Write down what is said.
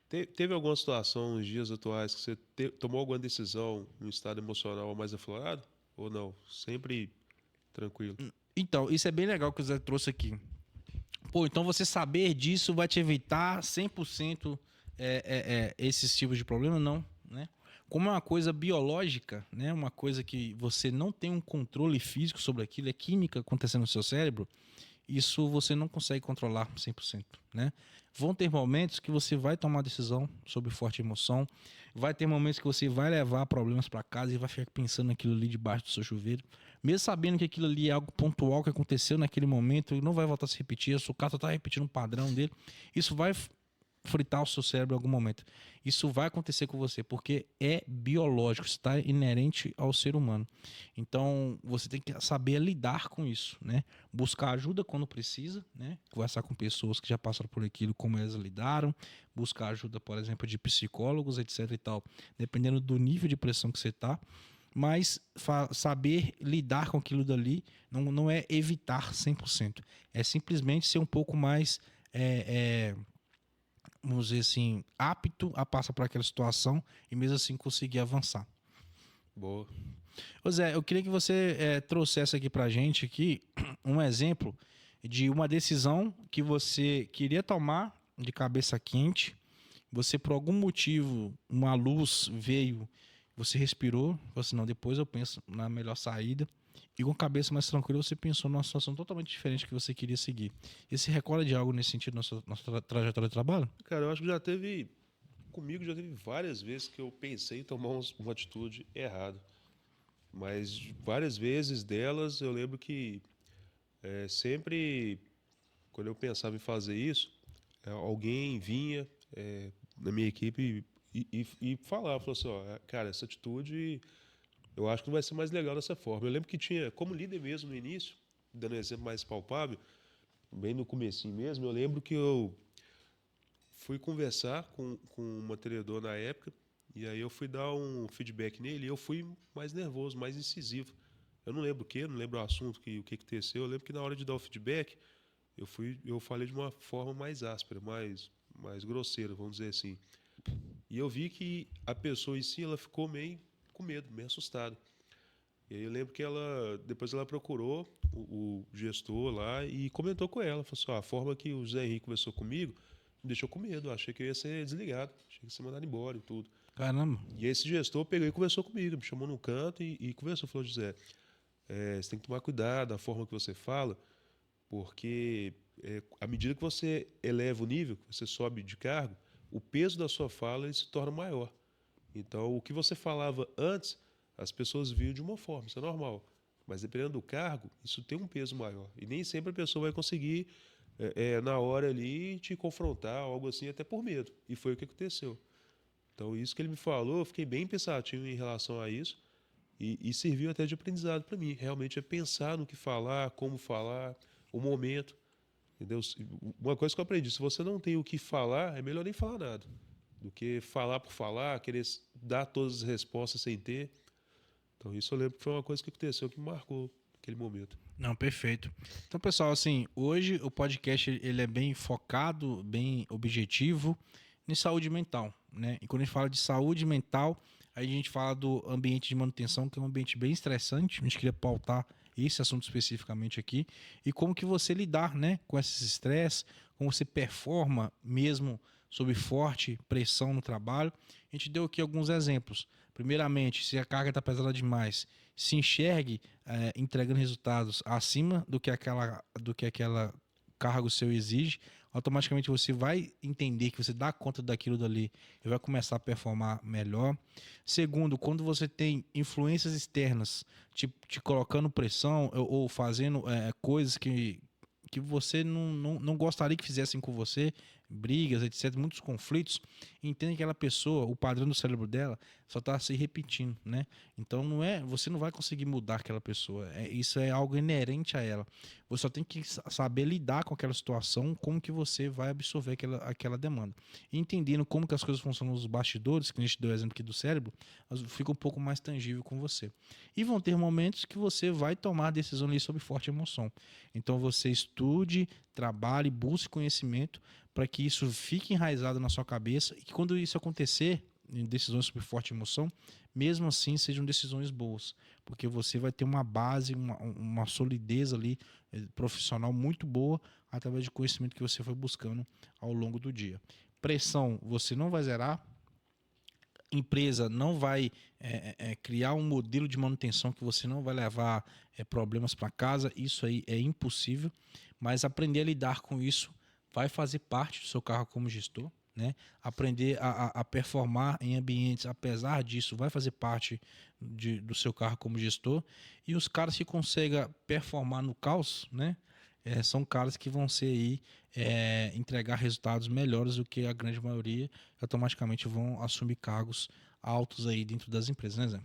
Teve alguma situação nos dias atuais que você tomou alguma decisão no estado emocional mais aflorado? Ou não? Sempre tranquilo. Então, isso é bem legal que o Zé trouxe aqui. Pô, então você saber disso vai te evitar 100% esses tipos de problema? Não, né? Como é uma coisa biológica, né? Uma coisa que você não tem um controle físico sobre aquilo, é química acontecendo no seu cérebro, isso você não consegue controlar 100%, né? Vão ter momentos que você vai tomar decisão sobre forte emoção, vai ter momentos que você vai levar problemas para casa e vai ficar pensando naquilo ali debaixo do seu chuveiro, mesmo sabendo que aquilo ali é algo pontual que aconteceu naquele momento e não vai voltar a se repetir, a sucata está repetindo um padrão dele, isso vai fritar o seu cérebro em algum momento. Isso vai acontecer com você, porque é biológico, está inerente ao ser humano. Então, você tem que saber lidar com isso, né? Buscar ajuda quando precisa, né? Conversar com pessoas que já passaram por aquilo, como elas lidaram. Buscar ajuda, por exemplo, de psicólogos, etc e tal. Dependendo do nível de pressão que você está. Mas saber lidar com aquilo dali não é evitar 100%. É simplesmente ser um pouco mais... vamos dizer assim, apto a passar por aquela situação e mesmo assim conseguir avançar. Boa. Ô Zé, eu queria que você trouxesse aqui pra gente aqui um exemplo de uma decisão que você queria tomar de cabeça quente, você por algum motivo, uma luz veio, você respirou, falou assim, não, depois eu penso na melhor saída, e com a cabeça mais tranquila você pensou numa situação totalmente diferente que você queria seguir. E se recorda de algo nesse sentido na sua trajetória de trabalho? Cara, eu acho que já teve. Comigo já teve várias vezes que eu pensei em tomar uma atitude errada. Mas várias vezes delas eu lembro que sempre, quando eu pensava em fazer isso, alguém vinha na minha equipe e falava, falou assim, ó, cara, essa atitude eu acho que não vai ser mais legal dessa forma. Eu lembro que tinha, como líder mesmo no início, dando um exemplo mais palpável, bem no comecinho mesmo, eu lembro que eu fui conversar com o mantenedor na época, e aí eu fui dar um feedback nele, e eu fui mais nervoso, mais incisivo. Eu não lembro o que, não lembro o assunto, o que aconteceu. Eu lembro que na hora de dar o feedback, eu falei de uma forma mais áspera, mais grosseira, vamos dizer assim. E eu vi que a pessoa em si, ela ficou meio com medo, meio assustada. E aí eu lembro que depois ela procurou o gestor lá e comentou com ela, falou assim, ó, a forma que o Zé Henrique conversou comigo me deixou com medo, eu achei que eu ia ser desligado, achei que ia ser mandado embora e tudo. Caramba. E esse gestor pegou e conversou comigo, me chamou no canto e conversou, falou, José, você tem que tomar cuidado da forma que você fala, porque à medida que você eleva o nível, que você sobe de cargo, o peso da sua fala ele se torna maior. Então, o que você falava antes, as pessoas viam de uma forma, isso é normal. Mas dependendo do cargo, isso tem um peso maior. E nem sempre a pessoa vai conseguir, na hora ali, te confrontar, algo assim, até por medo. E foi o que aconteceu. Então, isso que ele me falou, eu fiquei bem pensativo em relação a isso. E serviu até de aprendizado para mim. Realmente é pensar no que falar, como falar, o momento. Entendeu? Uma coisa que eu aprendi, se você não tem o que falar, é melhor nem falar nada. Do que falar por falar, querer dar todas as respostas sem ter. Então isso eu lembro que foi uma coisa que aconteceu que me marcou naquele momento. Não, perfeito. Então, pessoal, assim, hoje o podcast ele é bem focado, bem objetivo em saúde mental, né? E quando a gente fala de saúde mental, aí a gente fala do ambiente de manutenção, que é um ambiente bem estressante. A gente queria pautar esse assunto especificamente aqui e como que você lidar, né, com esses estresse, como você performa mesmo sob forte pressão no trabalho. A gente deu aqui alguns exemplos. Primeiramente, se a carga está pesada demais, se enxergue entregando resultados acima do que aquela cargo seu exige, automaticamente você vai entender que você dá conta daquilo dali e vai começar a performar melhor. Segundo, quando você tem influências externas te colocando pressão ou fazendo coisas que você não gostaria que fizessem com você, brigas, etc., muitos conflitos, entende que aquela pessoa, o padrão do cérebro dela, só está se repetindo, né? Então você não vai conseguir mudar aquela pessoa. Isso é algo inerente a ela. Você só tem que saber lidar com aquela situação, como que você vai absorver aquela demanda. E entendendo como que as coisas funcionam nos bastidores, que a gente deu o exemplo aqui do cérebro, fica um pouco mais tangível com você. E vão ter momentos que você vai tomar decisão ali sob forte emoção. Então você estude, trabalhe, busque conhecimento para que isso fique enraizado na sua cabeça e que quando isso acontecer, em decisões sobre forte emoção, mesmo assim sejam decisões boas, porque você vai ter uma base, uma solidez ali profissional muito boa através de conhecimento que você foi buscando ao longo do dia. Pressão você não vai zerar, empresa não vai criar um modelo de manutenção que você não vai levar problemas para casa, isso aí é impossível, mas aprender a lidar com isso vai fazer parte do seu cargo como gestor, né? Aprender a performar em ambientes, apesar disso, vai fazer parte do seu cargo como gestor, e os caras que conseguem performar no caos, né? São caras que vão ser aí entregar resultados melhores do que a grande maioria, automaticamente vão assumir cargos altos aí dentro das empresas, né, Zé?